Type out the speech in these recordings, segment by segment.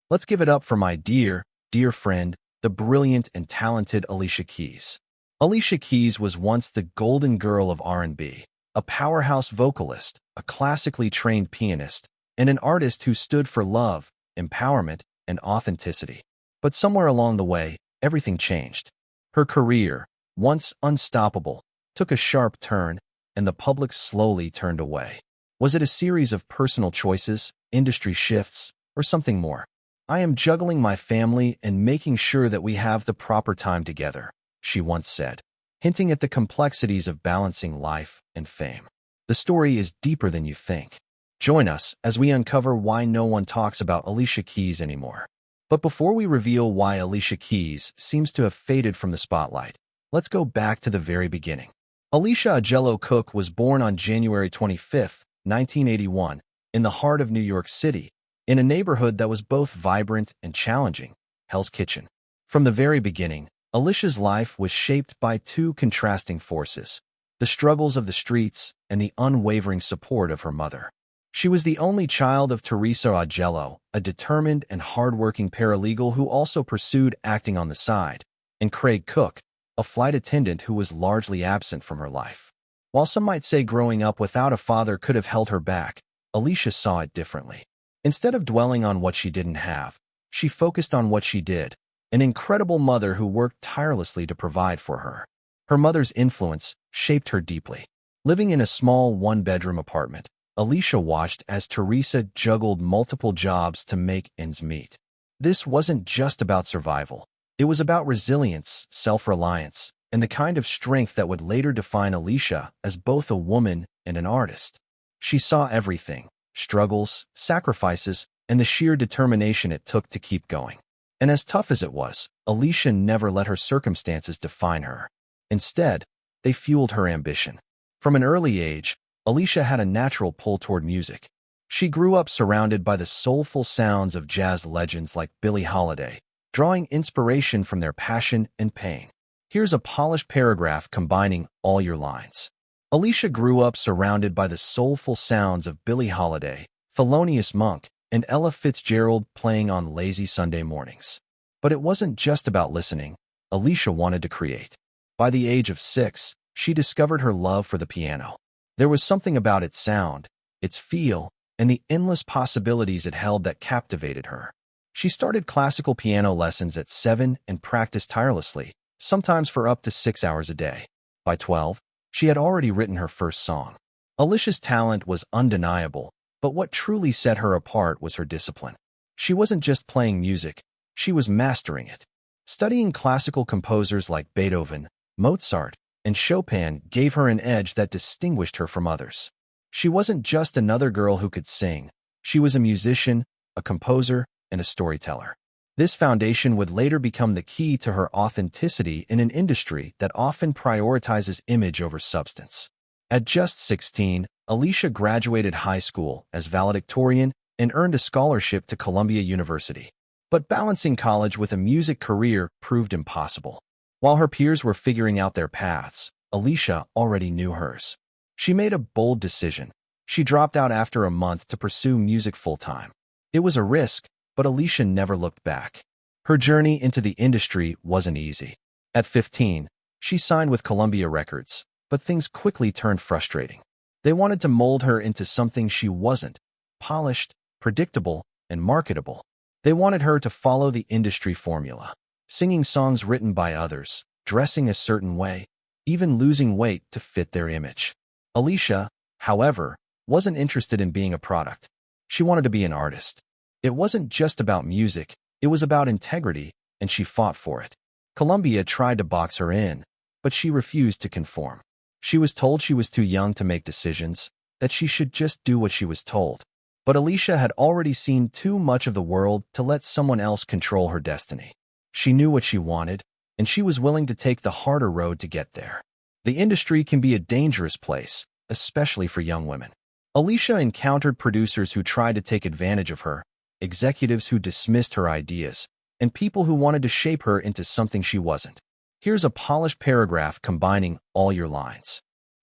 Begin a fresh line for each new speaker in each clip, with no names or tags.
Let's give it up for my dear, dear friend, the brilliant and talented Alicia Keys. Alicia Keys was once the golden girl of R&B, a powerhouse vocalist, a classically trained pianist, and an artist who stood for love, empowerment, and authenticity. But somewhere along the way, everything changed. Her career, once unstoppable, took a sharp turn, and the public slowly turned away. Was it a series of personal choices, industry shifts, or something more? "I am juggling my family and making sure that we have the proper time together," she once said, hinting at the complexities of balancing life and fame. The story is deeper than you think. Join us as we uncover why no one talks about Alicia Keys anymore. But before we reveal why Alicia Keys seems to have faded from the spotlight, let's go back to the very beginning. Alicia Agello Cook was born on January 25, 1981, in the heart of New York City, in a neighborhood that was both vibrant and challenging, Hell's Kitchen. From the very beginning, Alicia's life was shaped by two contrasting forces: the struggles of the streets and the unwavering support of her mother. She was the only child of Teresa Agello, a determined and hardworking paralegal who also pursued acting on the side, and Craig Cook, a flight attendant who was largely absent from her life. While some might say growing up without a father could have held her back, Alicia saw it differently. Instead of dwelling on what she didn't have, she focused on what she did, an incredible mother who worked tirelessly to provide for her. Her mother's influence shaped her deeply. Living in a small one-bedroom apartment, Alicia watched as Teresa juggled multiple jobs to make ends meet. This wasn't just about survival. It was about resilience, self-reliance, and the kind of strength that would later define Alicia as both a woman and an artist. She saw everything: struggles, sacrifices, and the sheer determination it took to keep going. And as tough as it was, Alicia never let her circumstances define her. Instead, they fueled her ambition. From an early age, Alicia had a natural pull toward music. She grew up surrounded by the soulful sounds of jazz legends like Billie Holiday, drawing inspiration from their passion and pain. Here's a polished paragraph combining all your lines. Alicia grew up surrounded by the soulful sounds of Billie Holiday, Thelonious Monk, and Ella Fitzgerald playing on lazy Sunday mornings. But it wasn't just about listening. Alicia wanted to create. By the age of 6, she discovered her love for the piano. There was something about its sound, its feel, and the endless possibilities it held that captivated her. She started classical piano lessons at 7 and practiced tirelessly, sometimes for up to 6 hours a day. By 12, she had already written her first song. Alicia's talent was undeniable, but what truly set her apart was her discipline. She wasn't just playing music, she was mastering it. Studying classical composers like Beethoven, Mozart, and Chopin gave her an edge that distinguished her from others. She wasn't just another girl who could sing. She was a musician, a composer, and a storyteller. This foundation would later become the key to her authenticity in an industry that often prioritizes image over substance. At just 16, Alicia graduated high school as valedictorian and earned a scholarship to Columbia University. But balancing college with a music career proved impossible. While her peers were figuring out their paths, Alicia already knew hers. She made a bold decision. She dropped out after a month to pursue music full-time. It was a risk, but Alicia never looked back. Her journey into the industry wasn't easy. At 15, she signed with Columbia Records, but things quickly turned frustrating. They wanted to mold her into something she wasn't: polished, predictable, and marketable. They wanted her to follow the industry formula, singing songs written by others, dressing a certain way, even losing weight to fit their image. Alicia, however, wasn't interested in being a product. She wanted to be an artist. It wasn't just about music, it was about integrity, and she fought for it. Columbia tried to box her in, but she refused to conform. She was told she was too young to make decisions, that she should just do what she was told. But Alicia had already seen too much of the world to let someone else control her destiny. She knew what she wanted, and she was willing to take the harder road to get there. The industry can be a dangerous place, especially for young women. Alicia encountered producers who tried to take advantage of her, executives who dismissed her ideas, and people who wanted to shape her into something she wasn't. Here's a polished paragraph combining all your lines.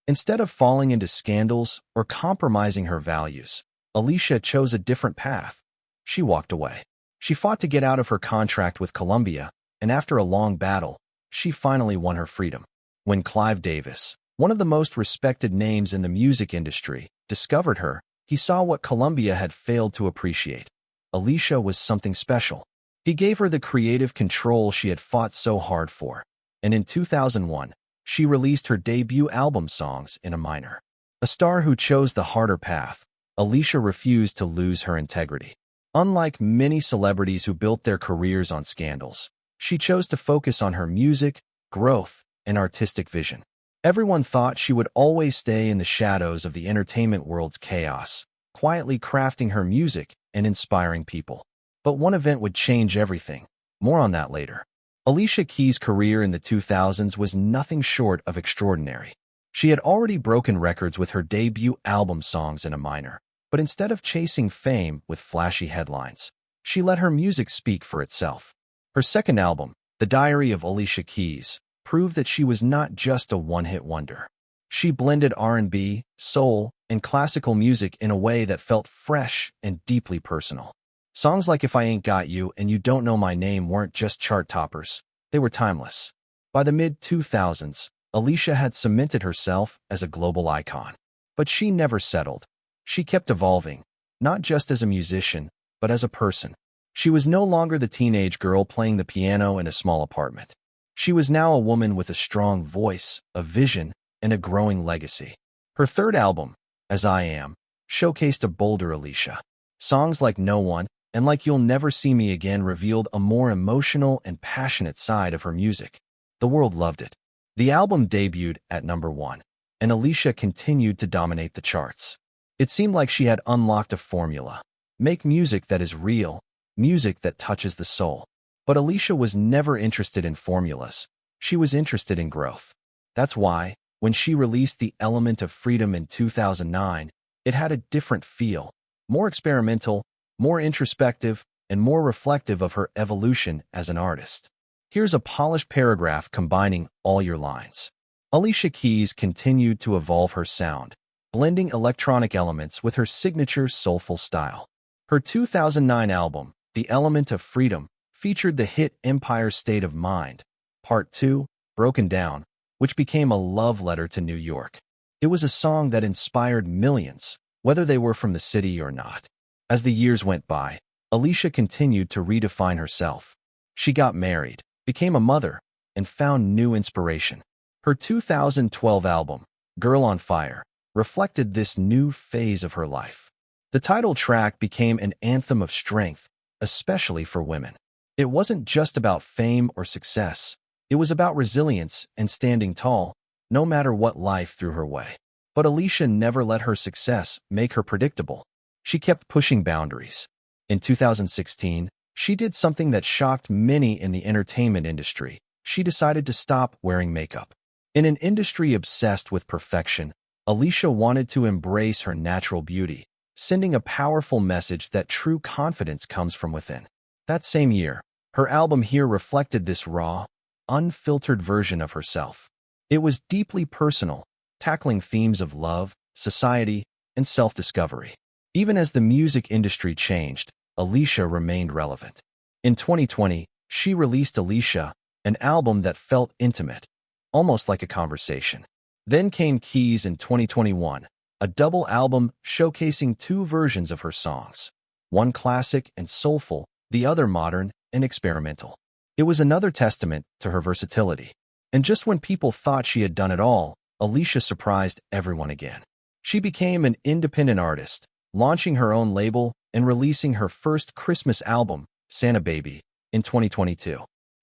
Instead of falling into scandals or compromising her values, Alicia chose a different path. She walked away. She fought to get out of her contract with Columbia, and after a long battle, she finally won her freedom. When Clive Davis, one of the most respected names in the music industry, discovered her, he saw what Columbia had failed to appreciate. Alicia was something special. He gave her the creative control she had fought so hard for. And in 2001, she released her debut album Songs in a Minor. A star who chose the harder path, Alicia refused to lose her integrity. Unlike many celebrities who built their careers on scandals, she chose to focus on her music, growth, and artistic vision. Everyone thought she would always stay in the shadows of the entertainment world's chaos, quietly crafting her music and inspiring people. But one event would change everything. More on that later. Alicia Keys' career in the 2000s was nothing short of extraordinary. She had already broken records with her debut album Songs in a Minor, but instead of chasing fame with flashy headlines, she let her music speak for itself. Her second album, The Diary of Alicia Keys, proved that she was not just a one-hit wonder. She blended R&B, soul, and classical music in a way that felt fresh and deeply personal. Songs like If I Ain't Got You and You Don't Know My Name weren't just chart toppers, they were timeless. By the mid-2000s, Alicia had cemented herself as a global icon. But she never settled. She kept evolving, not just as a musician, but as a person. She was no longer the teenage girl playing the piano in a small apartment. She was now a woman with a strong voice, a vision, and a growing legacy. Her third album, As I Am, showcased a bolder Alicia. Songs like No One and Like You'll Never See Me Again revealed a more emotional and passionate side of her music. The world loved it. The album debuted at #1, and Alicia continued to dominate the charts. It seemed like she had unlocked a formula. Make music that is real, music that touches the soul. But Alicia was never interested in formulas. She was interested in growth. That's why, when she released The Element of Freedom in 2009, it had a different feel, more experimental, more introspective, and more reflective of her evolution as an artist. Here's a polished paragraph combining all your lines. Alicia Keys continued to evolve her sound, blending electronic elements with her signature soulful style. Her 2009 album, The Element of Freedom, featured the hit Empire State of Mind, Part 2, Broken Down, which became a love letter to New York. It was a song that inspired millions, whether they were from the city or not. As the years went by, Alicia continued to redefine herself. She got married, became a mother, and found new inspiration. Her 2012 album, Girl on Fire, reflected this new phase of her life. The title track became an anthem of strength, especially for women. It wasn't just about fame or success. It was about resilience and standing tall, no matter what life threw her way. But Alicia never let her success make her predictable. She kept pushing boundaries. In 2016, she did something that shocked many in the entertainment industry. She decided to stop wearing makeup. In an industry obsessed with perfection, Alicia wanted to embrace her natural beauty, sending a powerful message that true confidence comes from within. That same year, her album Here reflected this raw, unfiltered version of herself. It was deeply personal, tackling themes of love, society, and self-discovery. Even as the music industry changed, Alicia remained relevant. In 2020, she released Alicia, an album that felt intimate, almost like a conversation. Then came Keys in 2021, a double album showcasing two versions of her songs, one classic and soulful, the other modern and experimental. It was another testament to her versatility. And just when people thought she had done it all, Alicia surprised everyone again. She became an independent artist, launching her own label and releasing her first Christmas album, Santa Baby, in 2022.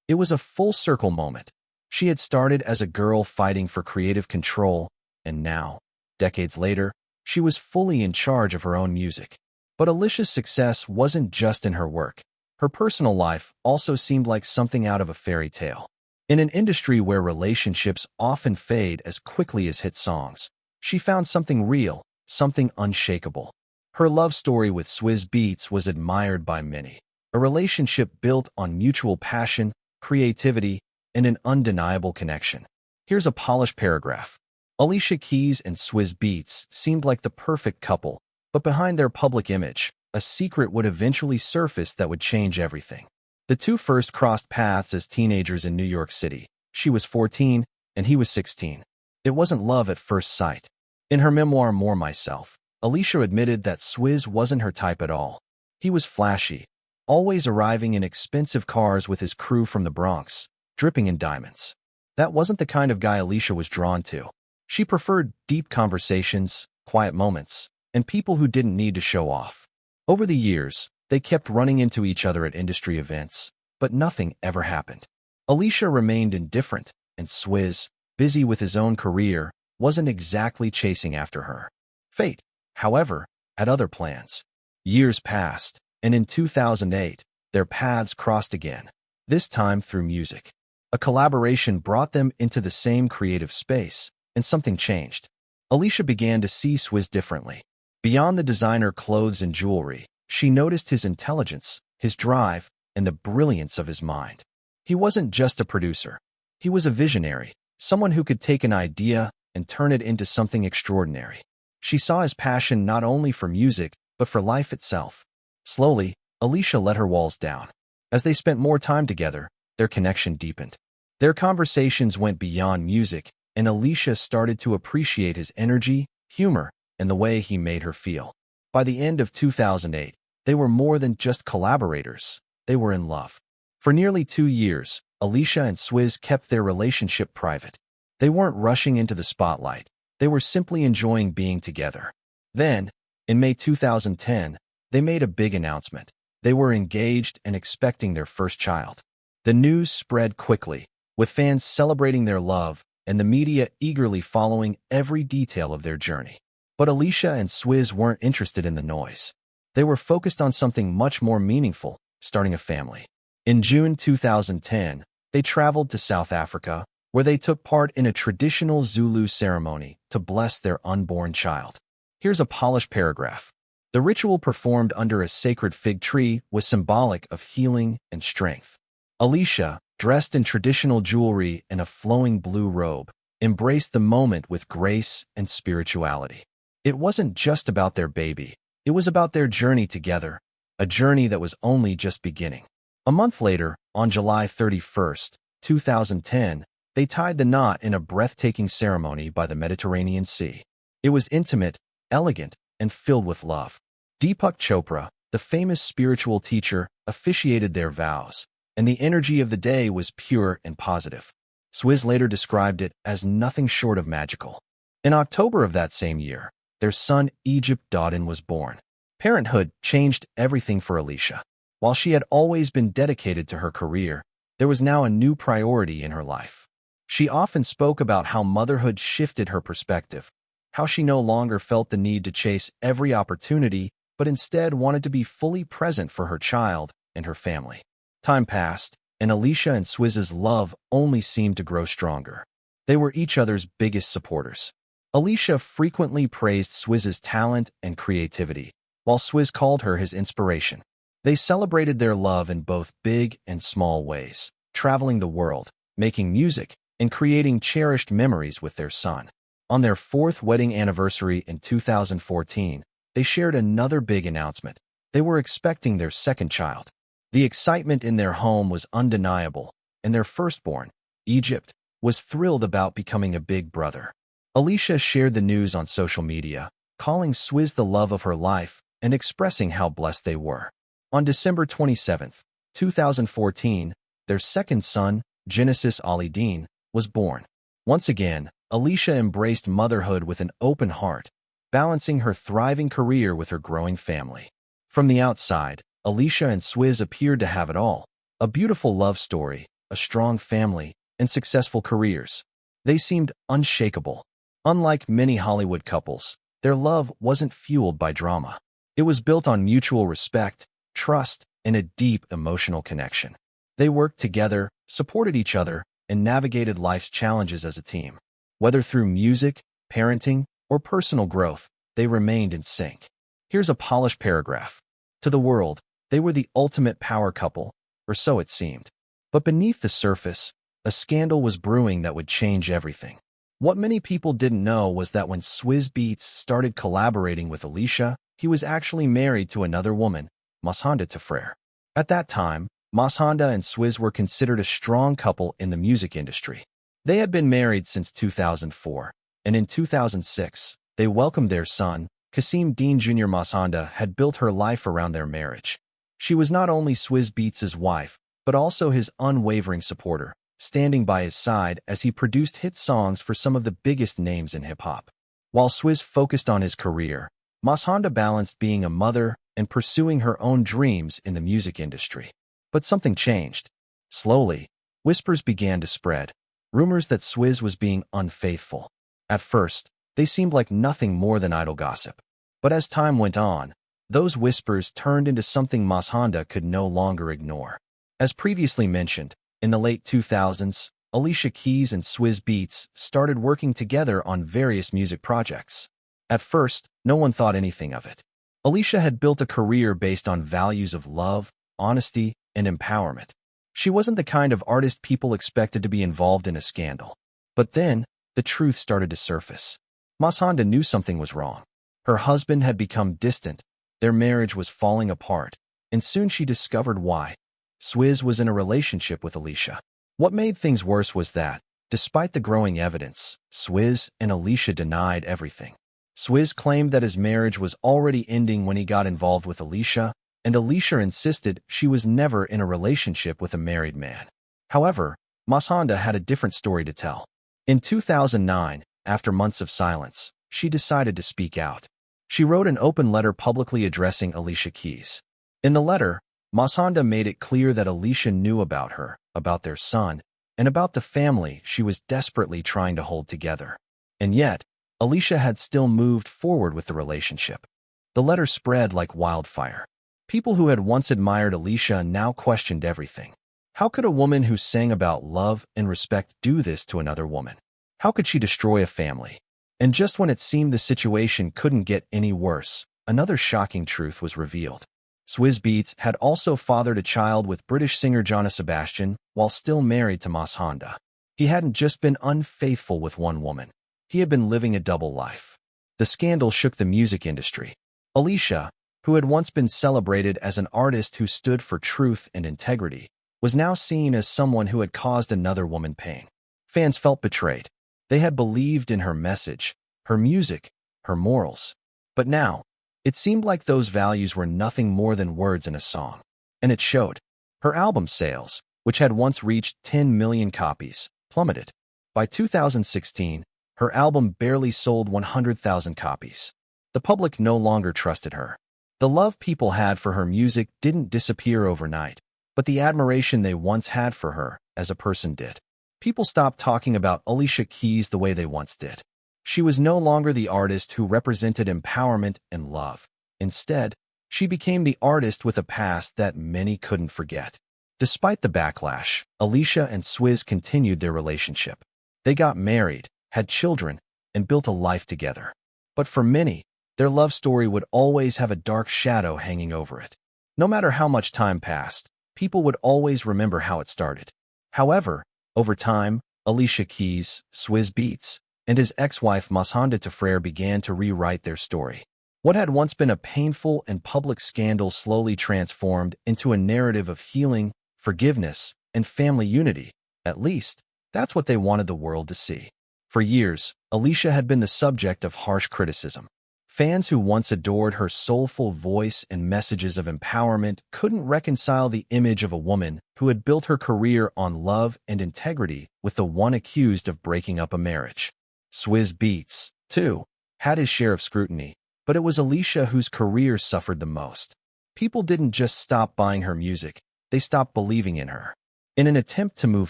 It was a full-circle moment. She had started as a girl fighting for creative control, and now, decades later, she was fully in charge of her own music. But Alicia's success wasn't just in her work. Her personal life also seemed like something out of a fairy tale. In an industry where relationships often fade as quickly as hit songs, she found something real, something unshakable. Her love story with Swizz Beatz was admired by many, a relationship built on mutual passion, creativity, and an undeniable connection. Here's a polished paragraph. Alicia Keys and Swizz Beatz seemed like the perfect couple, but behind their public image, a secret would eventually surface that would change everything. The two first crossed paths as teenagers in New York City. She was 14, and he was 16. It wasn't love at first sight. In her memoir, More Myself, Alicia admitted that Swizz wasn't her type at all. He was flashy, always arriving in expensive cars with his crew from the Bronx, dripping in diamonds. That wasn't the kind of guy Alicia was drawn to. She preferred deep conversations, quiet moments, and people who didn't need to show off. Over the years, they kept running into each other at industry events, but nothing ever happened. Alicia remained indifferent, and Swizz, busy with his own career, wasn't exactly chasing after her. Fate, however, had other plans. Years passed, and in 2008, their paths crossed again, this time through music. A collaboration brought them into the same creative space, and something changed. Alicia began to see Swizz differently. Beyond the designer clothes and jewelry, she noticed his intelligence, his drive, and the brilliance of his mind. He wasn't just a producer. He was a visionary, someone who could take an idea and turn it into something extraordinary. She saw his passion not only for music, but for life itself. Slowly, Alicia let her walls down. As they spent more time together, their connection deepened. Their conversations went beyond music, and Alicia started to appreciate his energy, humor, and the way he made her feel. By the end of 2008, they were more than just collaborators. They were in love. For nearly 2 years, Alicia and Swizz kept their relationship private. They weren't rushing into the spotlight. They were simply enjoying being together. Then, in May 2010, they made a big announcement. They were engaged and expecting their first child. The news spread quickly, with fans celebrating their love and the media eagerly following every detail of their journey. But Alicia and Swizz weren't interested in the noise. They were focused on something much more meaningful, starting a family. In June 2010, they traveled to South Africa, where they took part in a traditional Zulu ceremony to bless their unborn child. Here's a polished paragraph. The ritual performed under a sacred fig tree was symbolic of healing and strength. Alicia, dressed in traditional jewelry and a flowing blue robe, embraced the moment with grace and spirituality. It wasn't just about their baby. It was about their journey together, a journey that was only just beginning. A month later, on July 31st, 2010, they tied the knot in a breathtaking ceremony by the Mediterranean Sea. It was intimate, elegant, and filled with love. Deepak Chopra, the famous spiritual teacher, officiated their vows, and the energy of the day was pure and positive. Swizz later described it as nothing short of magical. In October of that same year, their son Egypt Dawden was born. Parenthood changed everything for Alicia. While she had always been dedicated to her career, there was now a new priority in her life. She often spoke about how motherhood shifted her perspective, how she no longer felt the need to chase every opportunity, but instead wanted to be fully present for her child and her family. Time passed, and Alicia and Swizz's love only seemed to grow stronger. They were each other's biggest supporters. Alicia frequently praised Swizz's talent and creativity, while Swizz called her his inspiration. They celebrated their love in both big and small ways, traveling the world, making music, and creating cherished memories with their son. On their 4th wedding anniversary in 2014, they shared another big announcement. They were expecting their second child. The excitement in their home was undeniable, and their firstborn, Egypt, was thrilled about becoming a big brother. Alicia shared the news on social media, calling Swizz the love of her life and expressing how blessed they were. On December 27, 2014, their second son, Genesis Ali Dean, was born. Once again, Alicia embraced motherhood with an open heart, balancing her thriving career with her growing family. From the outside, Alicia and Swizz appeared to have it all: a beautiful love story, a strong family, and successful careers. They seemed unshakable. Unlike many Hollywood couples, their love wasn't fueled by drama. It was built on mutual respect, trust, and a deep emotional connection. They worked together, supported each other, and navigated life's challenges as a team. Whether through music, parenting, or personal growth, they remained in sync. Here's a polished paragraph. To the world, they were the ultimate power couple, or so it seemed. But beneath the surface, a scandal was brewing that would change everything. What many people didn't know was that when Swizz Beatz started collaborating with Alicia, he was actually married to another woman, Honda Tefrere. At that time, Honda and Swizz were considered a strong couple in the music industry. They had been married since 2004, and in 2006, they welcomed their son, Kasim Dean Jr. Honda had built her life around their marriage. She was not only Swizz Beatz' wife, but also his unwavering supporter, standing by his side as he produced hit songs for some of the biggest names in hip-hop. While Swizz focused on his career, Honda balanced being a mother and pursuing her own dreams in the music industry. But something changed. Slowly, whispers began to spread, rumors that Swizz was being unfaithful. At first, they seemed like nothing more than idle gossip. But as time went on, those whispers turned into something Honda could no longer ignore. As previously mentioned, in the late 2000s, Alicia Keys and Swizz Beatz started working together on various music projects. At first, no one thought anything of it. Alicia had built a career based on values of love, honesty, and empowerment. She wasn't the kind of artist people expected to be involved in a scandal. But then, the truth started to surface. Honda knew something was wrong. Her husband had become distant, their marriage was falling apart, and soon she discovered why. Swizz was in a relationship with Alicia. What made things worse was that, despite the growing evidence, Swizz and Alicia denied everything. Swizz claimed that his marriage was already ending when he got involved with Alicia, and Alicia insisted she was never in a relationship with a married man. However, Honda had a different story to tell. In 2009, after months of silence, she decided to speak out. She wrote an open letter publicly addressing Alicia Keys. In the letter, Honda made it clear that Alicia knew about her, about their son, and about the family she was desperately trying to hold together. And yet, Alicia had still moved forward with the relationship. The letter spread like wildfire. People who had once admired Alicia now questioned everything. How could a woman who sang about love and respect do this to another woman? How could she destroy a family? And just when it seemed the situation couldn't get any worse, another shocking truth was revealed. Swizz Beatz had also fathered a child with British singer Johanna Sebastian while still married to Honda. He hadn't just been unfaithful with one woman. He had been living a double life. The scandal shook the music industry. Alicia, who had once been celebrated as an artist who stood for truth and integrity, was now seen as someone who had caused another woman pain. Fans felt betrayed. They had believed in her message, her music, her morals. But now, it seemed like those values were nothing more than words in a song. And it showed. Her album sales, which had once reached 10 million copies, plummeted. By 2016, her album barely sold 100,000 copies. The public no longer trusted her. The love people had for her music didn't disappear overnight, but the admiration they once had for her as a person did. People stopped talking about Alicia Keys the way they once did. She was no longer the artist who represented empowerment and love. Instead, she became the artist with a past that many couldn't forget. Despite the backlash, Alicia and Swizz continued their relationship. They got married, had children, and built a life together. But for many, their love story would always have a dark shadow hanging over it. No matter how much time passed, people would always remember how it started. However, over time, Alicia Keys, Swizz Beatz, and his ex-wife Honda Tefrere began to rewrite their story. What had once been a painful and public scandal slowly transformed into a narrative of healing, forgiveness, and family unity. At least, that's what they wanted the world to see. For years, Alicia had been the subject of harsh criticism. Fans who once adored her soulful voice and messages of empowerment couldn't reconcile the image of a woman who had built her career on love and integrity with the one accused of breaking up a marriage. Swizz Beatz, too, had his share of scrutiny, but it was Alicia whose career suffered the most. People didn't just stop buying her music, they stopped believing in her. In an attempt to move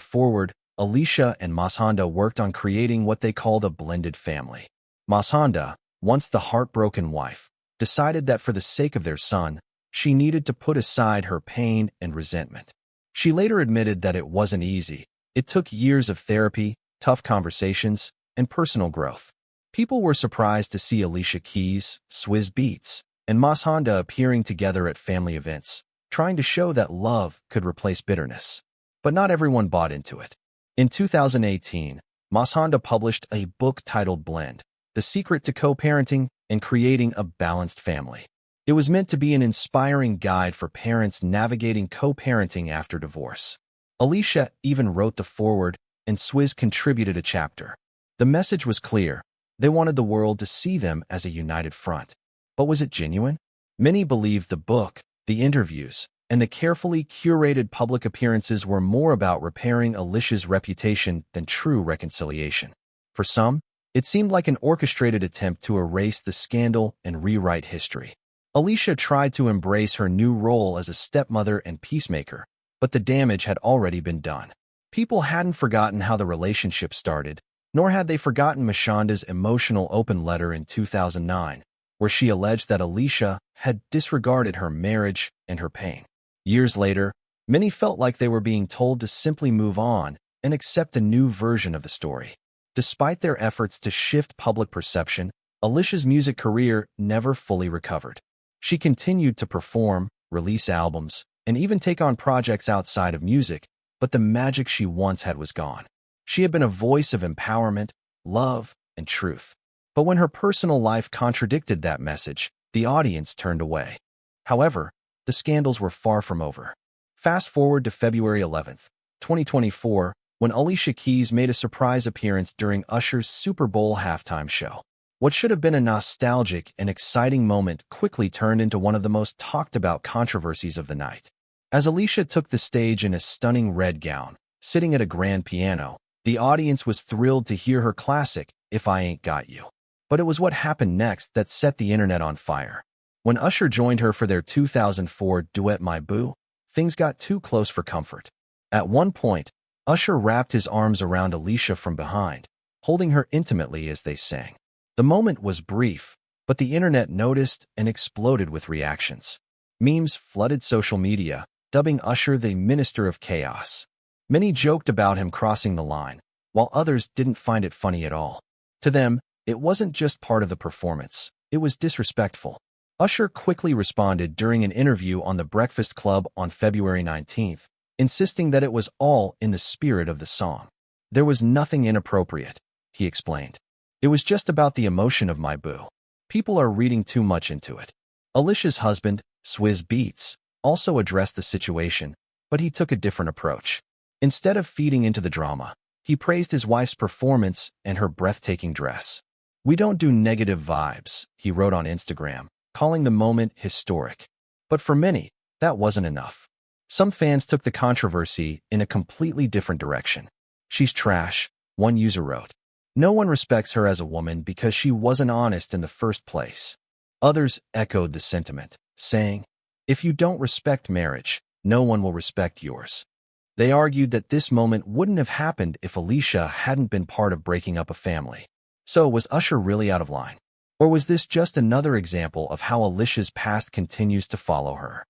forward, Alicia and Honda worked on creating what they called a blended family. Honda, once the heartbroken wife, decided that for the sake of their son, she needed to put aside her pain and resentment. She later admitted that it wasn't easy. It took years of therapy, tough conversations, and personal growth. People were surprised to see Alicia Keys, Swizz Beatz, and Honda appearing together at family events, trying to show that love could replace bitterness. But not everyone bought into it. In 2018, Honda published a book titled Blend: The Secret to Co-Parenting and Creating a Balanced Family. It was meant to be an inspiring guide for parents navigating co-parenting after divorce. Alicia even wrote the foreword, and Swizz contributed a chapter. The message was clear. They wanted the world to see them as a united front. But was it genuine? Many believed the book, the interviews, and the carefully curated public appearances were more about repairing Alicia's reputation than true reconciliation. For some, it seemed like an orchestrated attempt to erase the scandal and rewrite history. Alicia tried to embrace her new role as a stepmother and peacemaker, but the damage had already been done. People hadn't forgotten how the relationship started, nor had they forgotten Mashonda's emotional open letter in 2009, where she alleged that Alicia had disregarded her marriage and her pain. Years later, many felt like they were being told to simply move on and accept a new version of the story. Despite their efforts to shift public perception, Alicia's music career never fully recovered. She continued to perform, release albums, and even take on projects outside of music, but the magic she once had was gone. She had been a voice of empowerment, love, and truth. But when her personal life contradicted that message, the audience turned away. However, the scandals were far from over. Fast forward to February 11th, 2024, when Alicia Keys made a surprise appearance during Usher's Super Bowl halftime show. What should have been a nostalgic and exciting moment quickly turned into one of the most talked-about controversies of the night. As Alicia took the stage in a stunning red gown, sitting at a grand piano, the audience was thrilled to hear her classic, "If I Ain't Got You." But it was what happened next that set the internet on fire. When Usher joined her for their 2004 duet My Boo, things got too close for comfort. At one point, Usher wrapped his arms around Alicia from behind, holding her intimately as they sang. The moment was brief, but the internet noticed and exploded with reactions. Memes flooded social media, dubbing Usher the Minister of Chaos. Many joked about him crossing the line, while others didn't find it funny at all. To them, it wasn't just part of the performance, it was disrespectful. Usher quickly responded during an interview on The Breakfast Club on February 19th, insisting that it was all in the spirit of the song. There was nothing inappropriate, he explained. It was just about the emotion of My Boo. People are reading too much into it. Alicia's husband, Swizz Beatz, also addressed the situation, but he took a different approach. Instead of feeding into the drama, he praised his wife's performance and her breathtaking dress. "We don't do negative vibes," he wrote on Instagram, calling the moment historic. But for many, that wasn't enough. Some fans took the controversy in a completely different direction. "She's trash," one user wrote. "No one respects her as a woman because she wasn't honest in the first place." Others echoed the sentiment, saying, "If you don't respect marriage, no one will respect yours." They argued that this moment wouldn't have happened if Alicia hadn't been part of breaking up a family. So was Usher really out of line? Or was this just another example of how Alicia's past continues to follow her?